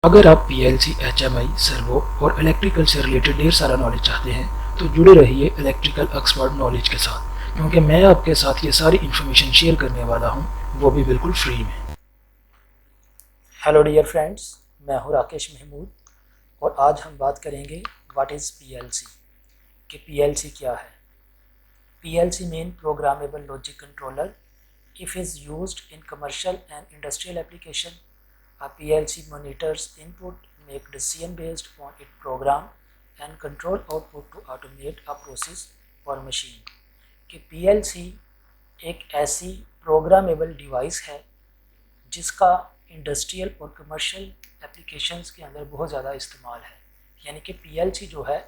अगर आप PLC, HMI, servo और इलेक्ट्रिकल से रिलेटेड ढेर सारा नॉलेज चाहते हैं तो जुड़े रहिए इलेक्ट्रिकल एक्सपर्ट नॉलेज के साथ, क्योंकि मैं आपके साथ ये सारी इन्फॉर्मेशन शेयर करने वाला हूँ, वो भी बिल्कुल फ्री में। हेलो डियर फ्रेंड्स, मैं हूँ राकेश महमूद और आज हम बात करेंगे व्हाट इज़ पीएलसी कि पीएलसी क्या है। PLC mean programmable logic controller if is used in commercial and industrial application. A PLC monitors input, make decision based on its program and control output to automate a process or machine. कि PLC एक ऐसी programmable device है जिसका industrial और commercial applications के अंदर बहुत ज़्यादा इस्तेमाल है। यानी कि पीएलसी जो है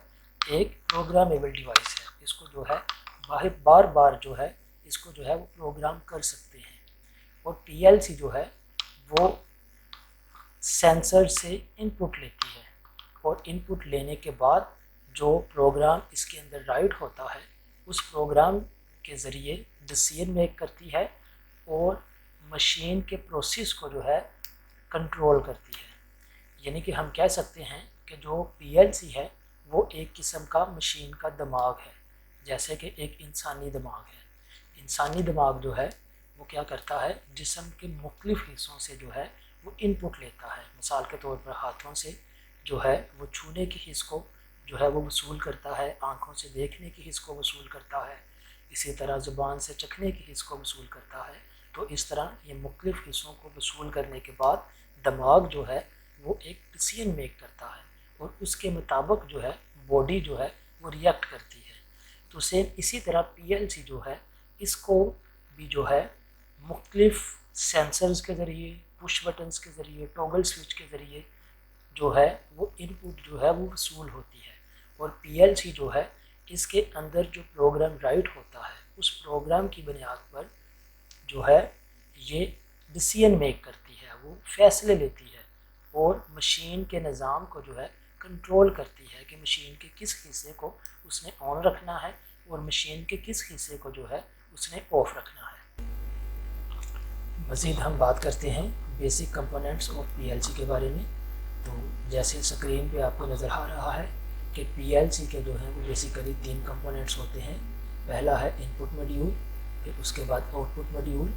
एक प्रोग्रामेबल डिवाइस है, इसको जो है बार बार जो है इसको जो है वो प्रोग्राम कर सकते हैं। और पीएलसी जो है वो सेंसर से इनपुट लेती है और इनपुट लेने के बाद जो प्रोग्राम इसके अंदर राइट होता है उस प्रोग्राम के ज़रिए डिसीजन मेक करती है और मशीन के प्रोसेस को जो है कंट्रोल करती है। यानी कि हम कह सकते हैं कि जो पीएलसी है वो एक किस्म का मशीन का दिमाग है, जैसे कि एक इंसानी दिमाग है। इंसानी दिमाग जो है वो क्या करता है, जिस्म के मुख्तलिफ हिस्सों से जो है वो इनपुट लेता है। मिसाल के तौर पर हाथों से जो है वो छूने की हिस्स को जो है वो वसूल करता है, आँखों से देखने की हिस्स को वसूल करता है, इसी तरह ज़ुबान से चखने की हिस्स को वसूल करता है। तो इस तरह ये मुख्तलिफ हिस्सों को वसूल करने के बाद दिमाग जो है वो एक डिसीजन मेक करता है और उसके मुताबिक जो है बॉडी जो है वो रिएक्ट करती है। तो सेम इसी तरह पीएलसी जो है इसको भी जो है मुख्तलिफ सेंसर्स के ज़रिए, पुश बटन्स के ज़रिए, टॉगल स्विच के ज़रिए जो है वो इनपुट जो है वो वसूल होती है। और पीएलसी जो है इसके अंदर जो प्रोग्राम राइट होता है उस प्रोग्राम की बुनियाद पर जो है ये डिसीजन मेक करती है, वो फैसले लेती है और मशीन के निज़ाम को जो है कंट्रोल करती है कि मशीन के किस हिस्से को उसने ऑन रखना है और मशीन के किस हिस्से को जो है उसने ऑफ रखना है। मज़ीद हम बात करते हैं बेसिक कंपोनेंट्स ऑफ पीएलसी के बारे में। तो जैसे स्क्रीन पे आपको नज़र आ रहा है कि पीएलसी के जो हैं वो बेसिकली 3 कंपोनेंट्स होते हैं। पहला है इनपुट मॉड्यूल, फिर उसके बाद आउटपुट मॉड्यूल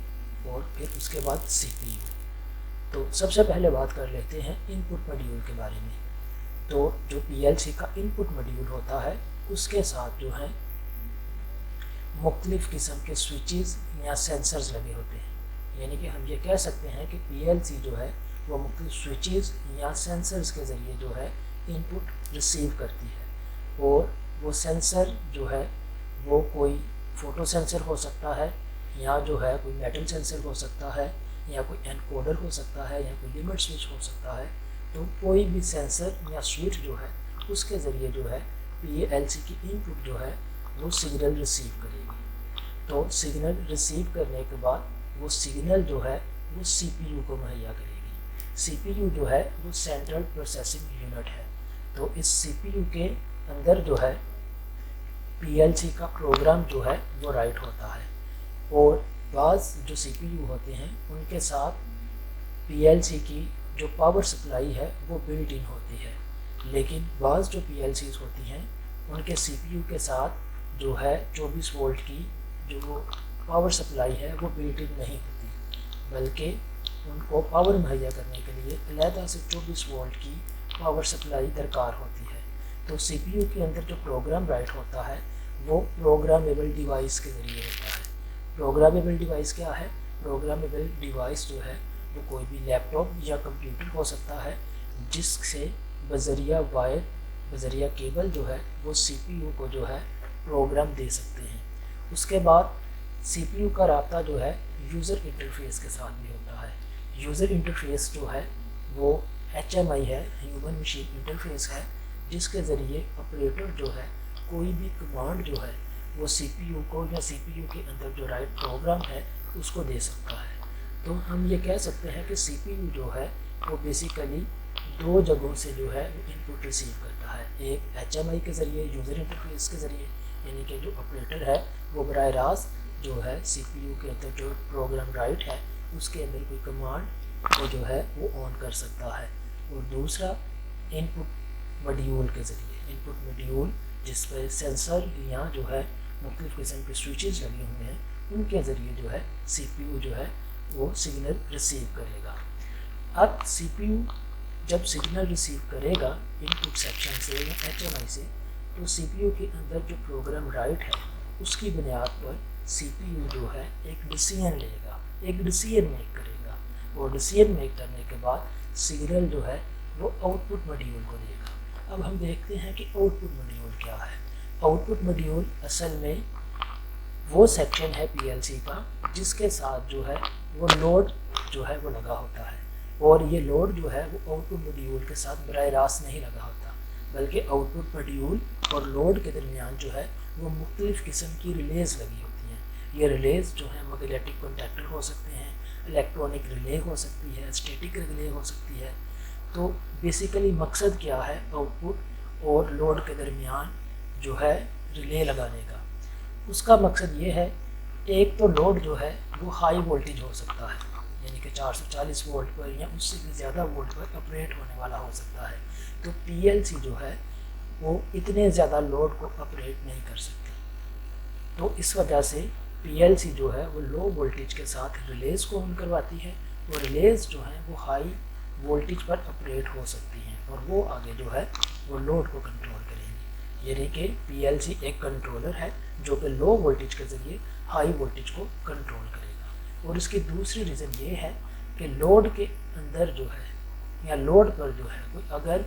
और फिर उसके बाद सीपीयू। तो सबसे पहले बात कर लेते हैं इनपुट मॉड्यूल के बारे में। तो जो पीएलसी का इनपुट मॉड्यूल होता है उसके साथ जो है मुख्तलिफ़ किस्म के स्विचेस या सेंसर्स लगे होते हैं। यानी कि हम ये कह सकते हैं कि पीएलसी जो है वो मुख्तलिफ स्विचेस या सेंसर्स के ज़रिए जो है इनपुट रिसीव करती है। और वो सेंसर जो है वो कोई फ़ोटो सेंसर हो सकता है या जो है कोई मेटल सेंसर हो सकता है या कोई एनकोडर हो सकता है या कोई लिमिट स्विच हो सकता है। तो कोई भी सेंसर या स्विच जो है उसके ज़रिए जो है पीएलसी की इनपुट जो है वो सिग्नल रिसीव करेगी। तो सिग्नल रिसीव करने के बाद वो सिग्नल जो है वो सीपीयू को मुहैया करेगी। सीपीयू जो है वो सेंट्रल प्रोसेसिंग यूनिट है। तो इस सीपीयू के अंदर जो है पीएलसी का प्रोग्राम जो है वो राइट होता है। और बाज़ जो सीपीयू होते हैं उनके साथ पीएलसी की जो पावर सप्लाई है वो बिल्ट इन होती है, लेकिन बाज़ जो पीएलसीज़ होती हैं उनके सीपीयू के साथ जो है 24 वोल्ट की जो पावर सप्लाई है वो बिल्ट इन नहीं होती, बल्कि उनको पावर मुहैया करने के लिए अलहदा से 24 वोल्ट की पावर सप्लाई दरकार होती है। तो सीपीयू के अंदर जो प्रोग्राम राइट होता है वो प्रोग्रामेबल डिवाइस के ज़रिए होता है। प्रोग्रामेबल डिवाइस क्या है? प्रोग्रामेबल डिवाइस जो है वो कोई भी लैपटॉप या कंप्यूटर हो सकता है जिससे बज़रिया वायर, बज़रिया केबल जो है वो सीपीयू को जो है प्रोग्राम दे सकते हैं। उसके बाद सीपीयू का राब्ता जो है यूज़र इंटरफेस के साथ भी होता है। यूज़र इंटरफेस जो है वो HMI है, ह्यूमन मशीन इंटरफेस है, जिसके ज़रिए ऑपरेटर जो है कोई भी कमांड जो है वो सीपीयू को या सीपीयू के अंदर जो राइट प्रोग्राम है उसको दे सकता है। तो हम ये कह सकते हैं कि सीपीयू जो है वो बेसिकली 2 जगहों से जो है वो इनपुट रिसीव करता है। एक HMI के ज़रिए, यूज़र इंटरफेस के ज़रिए, यानी कि जो ऑपरेटर है वो बराह रास्त जो है सीपीयू के अंदर जो प्रोग्राम राइट है उसके अंदर कोई कमांड को जो है वो ऑन कर सकता है। और दूसरा इनपुट मॉड्यूल के ज़रिए। इनपुट मॉड्यूल जिस पर सेंसर या जो है मुख्तलिफ़ किस्म के स्विचेस लगे हुए हैं, उनके ज़रिए जो है CPU जो है वो सिग्नल रिसीव करेगा। अब CPU जब सिग्नल रिसीव करेगा इनपुट सेक्शन से या HMI से, तो CPU के अंदर जो प्रोग्राम राइट है उसकी बुनियाद पर CPU जो है एक डिसीजन लेगा, एक डिसीजन मेक करेगा, और डिसीजन मेक करने के बाद सिग्नल जो है वो आउटपुट मॉड्यूल को देगा। अब हम देखते हैं कि आउटपुट मॉड्यूल क्या है। आउटपुट मॉड्यूल असल में वो सेक्शन है PLC का जिसके साथ जो है वो लोड जो है वो लगा होता है, और ये लोड जो है वो आउटपुट मॉड्यूल के साथ बराह रास्त नहीं लगा होता, बल्कि आउटपुट मॉड्यूल और लोड के दरमियान जो है वो मुख्तलिफ़ किस्म की रिलेज़ लगी होती हैं। ये रिलेज़ जो है मैग्नेटिक कॉन्टैक्टर हो सकते हैं, इलेक्ट्रॉनिक रिले हो सकती है, स्टैटिक रिले हो सकती है। तो बेसिकली मकसद क्या है आउटपुट और लोड के दरमियान जो है रिले लगाने का? उसका मकसद ये है, एक तो लोड जो है वो हाई वोल्टेज हो सकता है, यानी कि 440 वोल्ट पर या उससे भी ज़्यादा वोल्ट पर ऑपरेट होने वाला हो सकता है। तो PLC जो है वो इतने ज़्यादा लोड को ऑपरेट नहीं कर सकती, तो इस वजह से PLC जो है वो लो वोल्टेज के साथ रिलेज़ को ऑन करवाती है, और रिलेज़ जो है वो हाई वोल्टेज पर ऑपरेट हो सकती हैं, और वो आगे जो है वो लोड को कंट्रोल करेंगी। यानी कि PLC एक कंट्रोलर है जो कि लो वोल्टेज के ज़रिए हाई वोल्टेज को कंट्रोल करेगा। और इसकी दूसरी रीज़न ये है कि लोड के अंदर जो है या लोड पर जो है कोई अगर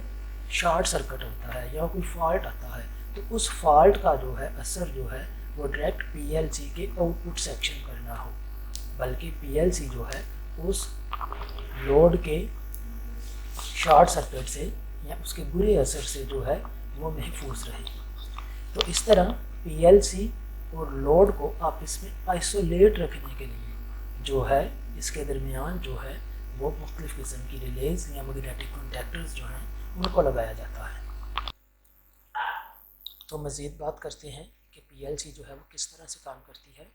शॉर्ट सर्किट होता है या कोई फॉल्ट आता है, तो उस फॉल्ट का जो है असर जो है वो डायरेक्ट PLC के आउटपुट सेक्शन पर ना हो, बल्कि PLC जो है उस लोड के शॉर्ट सर्किट से या उसके बुरे असर से जो है वो महफूज रहे। तो इस तरह PLC और लोड को आपस में आइसोलेट रखने के लिए जो है इसके दरमियान जो है वो मुख्तलिफ़ किस्म की रिलेज़ या मैग्नेटिक कॉन्टैक्टर्स जो हैं उनको लगाया जाता है। तो मज़ीद बात करते हैं कि PLC जो है वो किस तरह से काम करती है।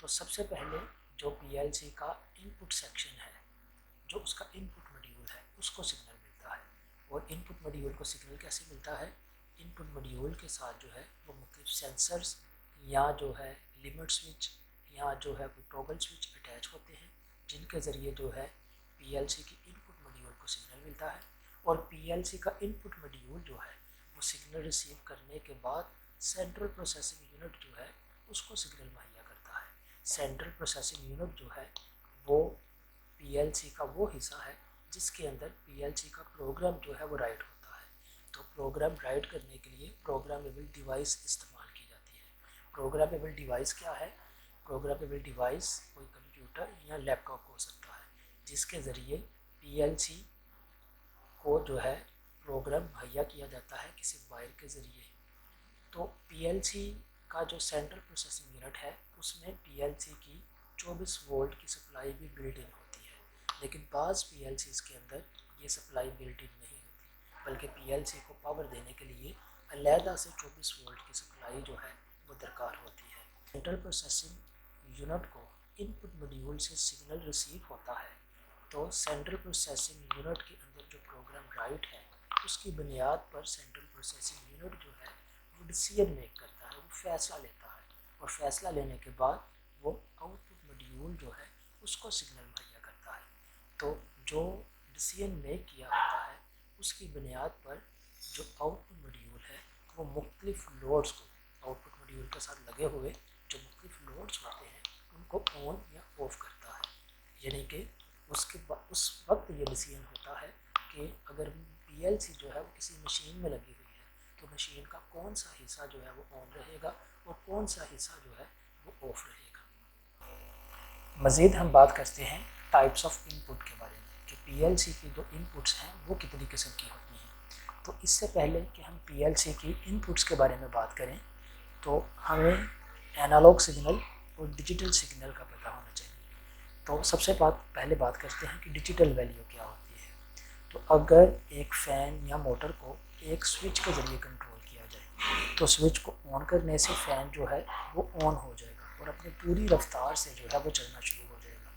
तो सबसे पहले जो PLC का इनपुट सेक्शन है, जो उसका इनपुट मॉड्यूल है, उसको सिग्नल मिलता है। और इनपुट मॉड्यूल को सिग्नल कैसे मिलता है? इनपुट मॉड्यूल के साथ जो है वो मुख्तलिफ सेंसर्स या जो है लिमिट स्विच या जो है कोई टॉगल स्विच अटैच होते हैं, जिनके ज़रिए जो है PLC की इनपुट मॉड्यूल को सिग्नल मिलता है। और PLC का इनपुट मॉड्यूल जो है वो सिग्नल रिसीव करने के बाद सेंट्रल प्रोसेसिंग यूनिट जो है उसको सिग्नल मुहैया करता है। सेंट्रल प्रोसेसिंग यूनिट जो है वो PLC का वो हिस्सा है जिसके अंदर PLC का प्रोग्राम जो है वो राइट होता है। तो प्रोग्राम राइट करने के लिए प्रोग्रामेबल डिवाइस इस्तेमाल की जाती है। प्रोग्रामेबल डिवाइस क्या है? प्रोग्रामेबल डिवाइस कोई कंप्यूटर या लैपटॉप हो सकता है जिसके ज़रिए PLC को जो है प्रोग्राम मुहैया किया जाता है किसी वायर के ज़रिए। तो PLC का जो सेंट्रल प्रोसेसिंग यूनिट है उसमें PLC की 24 वोल्ट की सप्लाई भी बिल्ट इन होती है, लेकिन बाज़ PLCs के अंदर ये सप्लाई बिल्ट इन नहीं होती, बल्कि PLC को पावर देने के लिए अलहदा से 24 वोल्ट की सप्लाई जो है वो दरकार होती है। सेंट्रल प्रोसेसिंग यूनिट को इनपुट मॉड्यूल से सिग्नल रिसीव होता है, तो सेंट्रल प्रोसेसिंग यूनिट के अंदर जो प्रोग्राम राइट है उसकी बुनियाद पर सेंट्रल प्रोसेसिंग यूनिट जो है वो डिसीजन मेक करता है, वो फैसला लेता है, और फैसला लेने के बाद वो आउटपुट मॉड्यूल जो है उसको सिग्नल मुहैया करता है। तो जो डिसीजन मेक किया होता है उसकी बुनियाद पर जो आउटपुट मॉड्यूल है वो मुख्तलिफ लोड्स को, आउटपुट मॉड्यूल के साथ लगे हुए जो मुख्तलिफ लोड्स होते हैं उनको ऑन या ऑफ करता है। यानी कि उस वक्त ये डिसीजन होता है कि अगर PLC जो है वो किसी मशीन में लगी हुई है तो मशीन का कौन सा हिस्सा जो है वो ऑन रहेगा और कौन सा हिस्सा जो है वो ऑफ रहेगा। मज़ीद हम बात करते हैं टाइप्स ऑफ इनपुट के बारे में कि PLC की जो इनपुट्स हैं वो कितनी किस्म की होती हैं। तो इससे पहले कि हम PLC की इनपुट्स के बारे में बात करें तो हमें एनालॉग सिग्नल और डिजिटल सिग्नल का पता होना चाहिए। तो सबसे पहले बात करते हैं कि डिजिटल वैल्यू क्या होती है। तो अगर एक फ़ैन या मोटर को एक स्विच के ज़रिए कंट्रोल किया जाए तो स्विच को ऑन करने से फ़ैन जो है वो ऑन हो जाएगा और अपनी पूरी रफ्तार से जो है वो चलना शुरू हो जाएगा।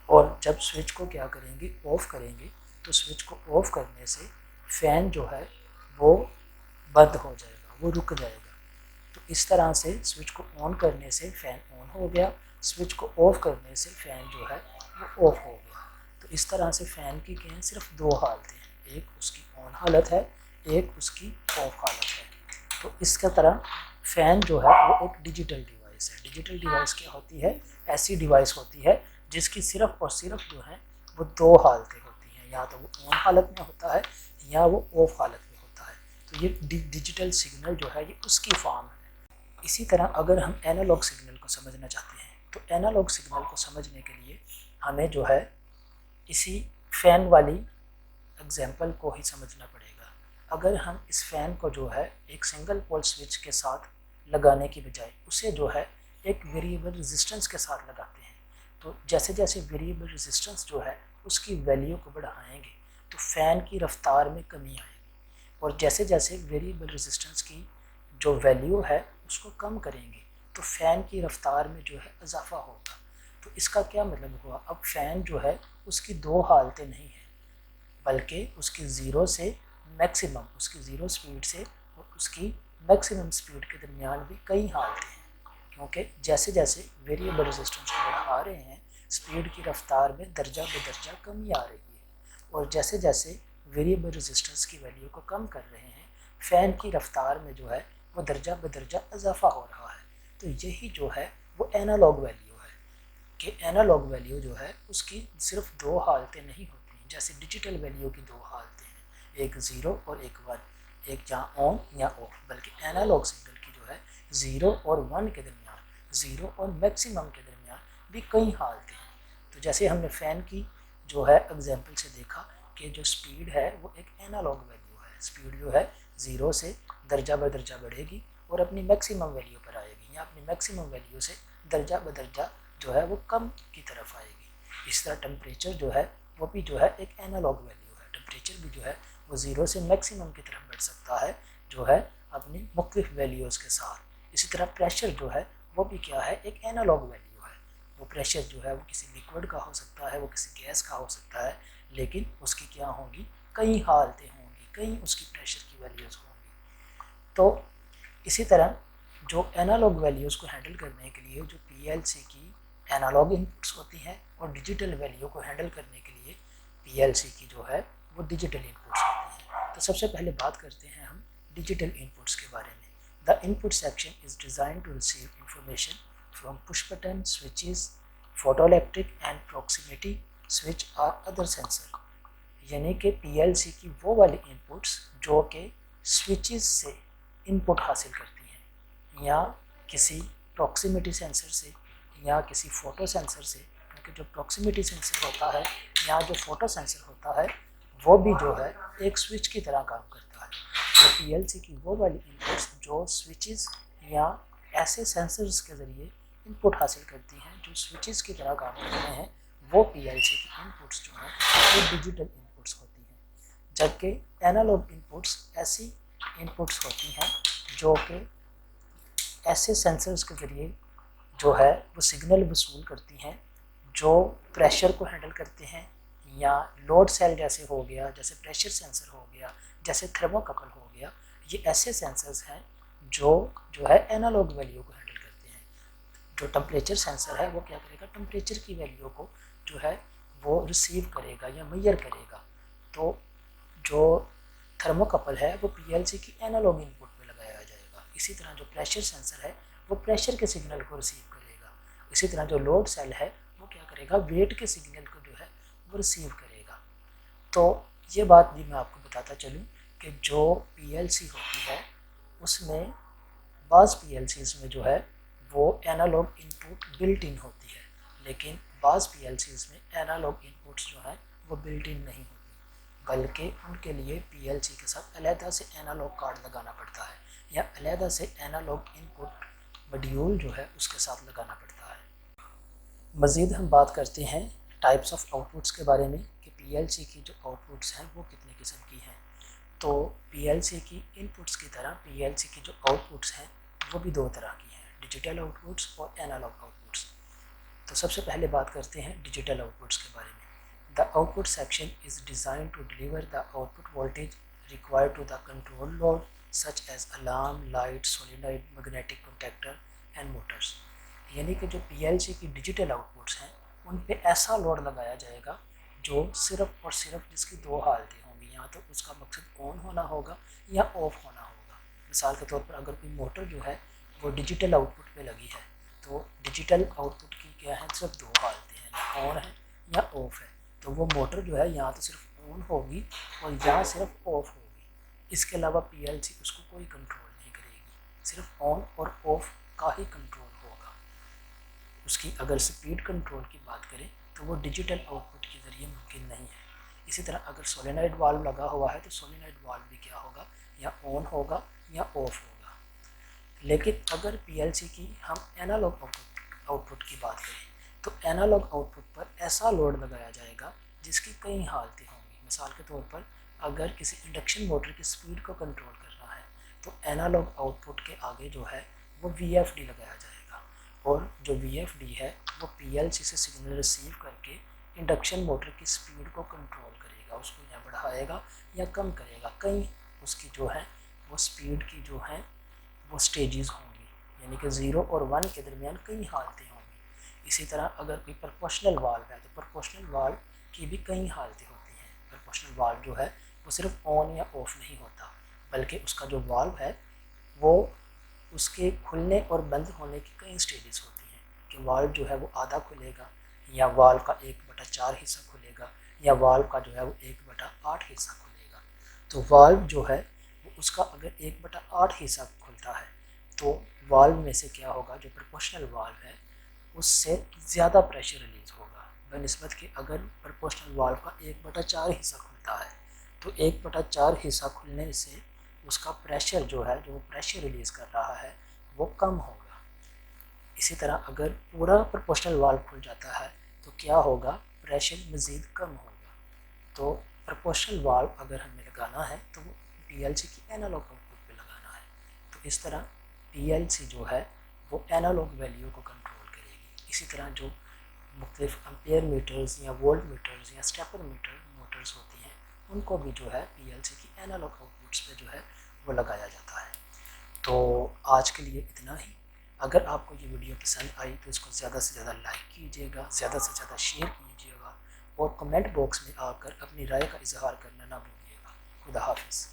और जब स्विच को क्या करेंगे, ऑफ़ करेंगे, तो स्विच को ऑफ करने से फ़ैन जो है वो बंद हो जाएगा, वो रुक जाएगा। तो इस तरह से स्विच को ऑन करने से फ़ैन ऑन हो गया, स्विच को ऑफ करने से फ़ैन जो है वो ऑफ हो गया। तो इस तरह से फ़ैन की क्या है, सिर्फ दो हालतें हैं, एक उसकी ऑन हालत है, एक उसकी ऑफ हालत है। तो इसका तरह फ़ैन जो है वो एक डिजिटल डिवाइस है। डिजिटल डिवाइस क्या होती है, ऐसी डिवाइस होती है जिसकी सिर्फ और सिर्फ जो है वो दो हालतें होती हैं, या तो वो ऑन हालत में होता है या वो ऑफ हालत में होता है। तो ये डिजिटल सिग्नल जो है ये उसकी फॉर्म है। इसी तरह अगर हम एनालॉग सिग्नल को समझना चाहते हैं तो एनालॉग सिग्नल को समझने के लिए हमें जो है इसी फ़ैन वाली एग्जाम्पल को ही समझना पड़ेगा। अगर हम इस फ़ैन को जो है एक सिंगल पोल स्विच के साथ लगाने की बजाय उसे जो है एक वेरिएबल रेजिस्टेंस के साथ लगाते हैं, तो जैसे जैसे वेरिएबल रेजिस्टेंस जो है उसकी वैल्यू को बढ़ाएंगे तो फ़ैन की रफ्तार में कमी आएगी, और जैसे जैसे वेरिएबल रेजिस्टेंस की जो वैल्यू है उसको कम करेंगे तो फ़ैन की रफ्तार में जो है इजाफा होगा। तो इसका क्या मतलब हुआ, अब फ़ैन जो है उसकी दो हालतें नहीं हैं, बल्कि उसकी ज़ीरो से मैक्सिमम, उसकी ज़ीरो स्पीड से और उसकी मैक्सिमम स्पीड के दरमियान भी कई हालतें हैं, क्योंकि जैसे जैसे वेरिएबल रेजिस्टेंस को बढ़ा रहे हैं स्पीड की रफ्तार में दर्जा बदर्जा कमी आ रही है, और जैसे जैसे वेरिएबल रेजिस्टेंस की वैल्यू को कम कर रहे हैं फ़ैन की रफ्तार में जो है वो दर्जा बदर्जा इजाफा हो रहा है। तो यही जो है वो एनालॉग वैल्यू है, कि एनालॉग वैल्यू जो है उसकी सिर्फ दो हालतें नहीं होती हैं, जैसे डिजिटल वैल्यू की दो हालतें हैं, एक ज़ीरो और एक वन, एक जहाँ ऑन या ऑफ, बल्कि एनालॉग सिग्नल की जो है ज़ीरो और वन के दरमियान, ज़ीरो और मैक्सिमम के दरमियान भी कई हालतें हैं। तो जैसे हमने फ़ैन की जो है एग्जाम्पल से देखा कि जो स्पीड है वो एक एनालॉग वैल्यू है, स्पीड जो है ज़ीरो से दर्जा बदर्जा बढ़ेगी और अपनी मैक्सिमम वैल्यू पर आएगी, या अपनी मैक्सिमम वैल्यू से दर्जा बदर्जा जो है वो कम की तरफ आएगी। इस तरह टेम्परेचर जो है वो भी जो है एक एनालॉग वैल्यू है, टेम्परेचर भी जो है वो ज़ीरो से मैक्सिमम की तरफ बढ़ सकता है जो है अपनी मुख्तलिफ वैल्यूज़ के साथ। इसी तरह प्रेशर जो है वो भी क्या है, एक एनालॉग वैल्यू है। वो प्रेशर जो है वो किसी लिक्विड का हो सकता है, वो किसी गैस का हो सकता है, लेकिन उसकी क्या होंगी, कई हालतें होंगी, कई उसकी प्रेशर की वैल्यूज़ होंगी। तो इसी तरह जो एनालॉग वैल्यूज़ को हैंडल करने के लिए जो पीएलसी की एनालॉग इनपुट्स होती हैं और डिजिटल वैल्यू को हैंडल करने के लिए पीएलसी की जो है वो डिजिटल इनपुट्स होती हैं। तो सबसे पहले बात करते हैं हम डिजिटल इनपुट्स के बारे में। The input section is design to receive information from push button switches, photoelectric and proximity switch और अदर सेंसर, यानी कि पीएलसी की वो वाली इनपुट्स जो कि स्विचेस से इनपुट हासिल करती हैं, या किसी प्रॉक्सिमिटी सेंसर से या किसी फ़ोटो सेंसर से, क्योंकि जो प्रॉक्सिमिटी सेंसर होता है या जो फ़ोटो सेंसर होता है वो भी जो है एक स्विच की तरह काम करता है। तो पीएलसी की वो वाली इनपुट्स जो स्विचेस या ऐसे सेंसर्स के ज़रिए इनपुट हासिल करती हैं जो स्विचेस की तरह काम करते हैं, वो पीएलसी की इनपुट्स जो हैं वो डिजिटल इनपुट्स होती हैं। जबकि एनालॉग इनपुट्स ऐसी इनपुट्स होती हैं जो कि ऐसे सेंसर्स के ज़रिए जो है वो सिग्नल वसूल करती हैं जो प्रेशर को हैंडल करते हैं, या लोड सेल जैसे हो गया, जैसे प्रेशर सेंसर हो गया, जैसे थर्मोकपल हो गया। ये ऐसे सेंसर्स हैं जो है एनालॉग वैल्यू को हैंडल करते हैं। जो टेम्परेचर सेंसर है वो क्या करेगा, टेम्परेचर की वैल्यू को जो है वो रिसीव करेगा या मेजर करेगा। तो जो थर्मोकपल है वो पीएलसी की एनालॉग इनपुट में लगाया जाएगा। इसी तरह जो प्रेशर सेंसर है वो प्रेशर के सिग्नल को रिसीव करेगा। इसी तरह जो लोड सेल है वो क्या करेगा, वेट के सिग्नल को जो है वो रिसीव करेगा। तो ये बात भी मैं आपको बताता चलूँ कि जो पीएलसी होती है उसमें बाज़ पीएलसीज़ में जो है वो एनालॉग इनपुट बिल्ट इन होती है, लेकिन बाज़ पीएलसीज़ में एनालॉग इनपुट्स जो है वो बिल्ट इन नहीं होती, बल्कि उनके लिए पीएलसी के साथ अलहदा से एनालॉग कार्ड लगाना पड़ता है, या अलहदा से एनालॉग इनपुट मॉड्यूल जो है उसके साथ लगाना पड़ता है। मज़ीद हम बात करते हैं टाइप्स ऑफ आउटपुट्स के बारे में कि पीएलसी की जो आउटपुट्स हैं वो कितने किस्म की हैं। तो पीएलसी की इनपुट्स की तरह पीएलसी की जो आउटपुट्स हैं वो भी दो तरह की हैं, डिजिटल आउटपुट्स और एनालॉग आउटपुट्स। तो सबसे पहले बात करते हैं डिजिटल आउटपुट्स के बारे में। The output section is designed to deliver the output voltage required to the control load such as alarm, light, solenoid, magnetic contactor and motors। यानी कि जो PLC की डिजिटल आउटपुट्स हैं उन पे ऐसा लोड लगाया जाएगा जो सिर्फ और सिर्फ जिसकी दो हालतें होंगी, या तो उसका मकसद ऑन होना होगा या ऑफ होना होगा। मिसाल के तौर पर अगर कोई मोटर जो है वो डिजिटल आउटपुट पे लगी है तो डिजिटल आउटपुट की क्या है, सिर्फ दो हालतें हैं, या ऑन है या ऑफ है। तो वो मोटर जो है यहाँ तो सिर्फ ऑन होगी और यहाँ सिर्फ ऑफ होगी। इसके अलावा PLC उसको कोई कंट्रोल नहीं करेगी, सिर्फ ऑन और ऑफ का ही कंट्रोल होगा। उसकी अगर स्पीड कंट्रोल की बात करें तो वो डिजिटल आउटपुट के ज़रिए मुमकिन नहीं है। इसी तरह अगर सोलेनॉइड वाल्व लगा हुआ है तो सोलेनॉइड वाल्व भी क्या होगा, या ऑन होगा या ऑफ होगा। लेकिन अगर PLC की हम एनालॉग आउटपुट की बात करें तो एनालॉग आउटपुट पर ऐसा लोड लगाया जाएगा जिसकी कई हालतें होंगी। मिसाल के तौर पर अगर किसी इंडक्शन मोटर की स्पीड को कंट्रोल करना है तो एनालॉग आउटपुट के आगे जो है वो VFD लगाया जाएगा, और जो VFD है वो PLC से सिग्नल रिसीव करके इंडक्शन मोटर की स्पीड को कंट्रोल करेगा, उसको या बढ़ाएगा या कम करेगा। कई उसकी जो है वो स्पीड की जो है वो स्टेजेस होंगी, यानी कि 0 और 1 के दरमियान कई हालतें होंगी। इसी तरह अगर कोई प्रोपोर्शनल वाल्व है तो प्रोपोर्शनल वाल्व की भी कई हालतें होती हैं। प्रोपोर्शनल वाल्व जो है वो सिर्फ ऑन या ऑफ नहीं होता, बल्कि उसका जो वाल्व है वो उसके खुलने और बंद होने की कई स्टेजेस होती हैं कि वाल्व जो है वो आधा खुलेगा, या वाल्व का 1/4 हिस्सा खुलेगा, या वाल्व का जो है वो 1/8 हिस्सा खुलेगा। तो वाल्व जो है वो उसका अगर 1/8 हिस्सा खुलता है तो वाल्व में से क्या होगा, जो प्रोपोर्शनल वाल्व है उससे ज़्यादा प्रेशर रिलीज होगा बनिस्बत कि अगर प्रोपोर्शनल वाल्व का 1/4 हिस्सा खुलता है तो 1/4 हिस्सा खुलने से उसका प्रेशर जो है, जो प्रेशर रिलीज़ कर रहा है वो कम होगा। इसी तरह अगर पूरा प्रोपोर्शनल वाल्व खुल जाता है तो क्या होगा, प्रेशर मज़ीद कम होगा। तो प्रोपोर्शनल वाल्व अगर हमें लगाना है तो वो PLC की एनालॉग आउटपुट पे लगाना है। तो इस तरह PLC जो है वो एनालॉग वैल्यू को कंट्रोल करेगी। इसी तरह जो मुख्तलिफ एम्पेयर मीटर्स या वोल्ट मीटर्स या स्टेपर मोटर्स होती हैं उनको भी जो है PLC की एनालॉग आउटपुट्स पे जो है वो लगाया जाता है। तो आज के लिए इतना ही। अगर आपको ये वीडियो पसंद आई तो इसको ज़्यादा से ज़्यादा लाइक कीजिएगा, ज़्यादा से ज़्यादा शेयर कीजिएगा और कमेंट बॉक्स में आकर अपनी राय का इजहार करना ना भूलिएगा। खुदा हाफिज़।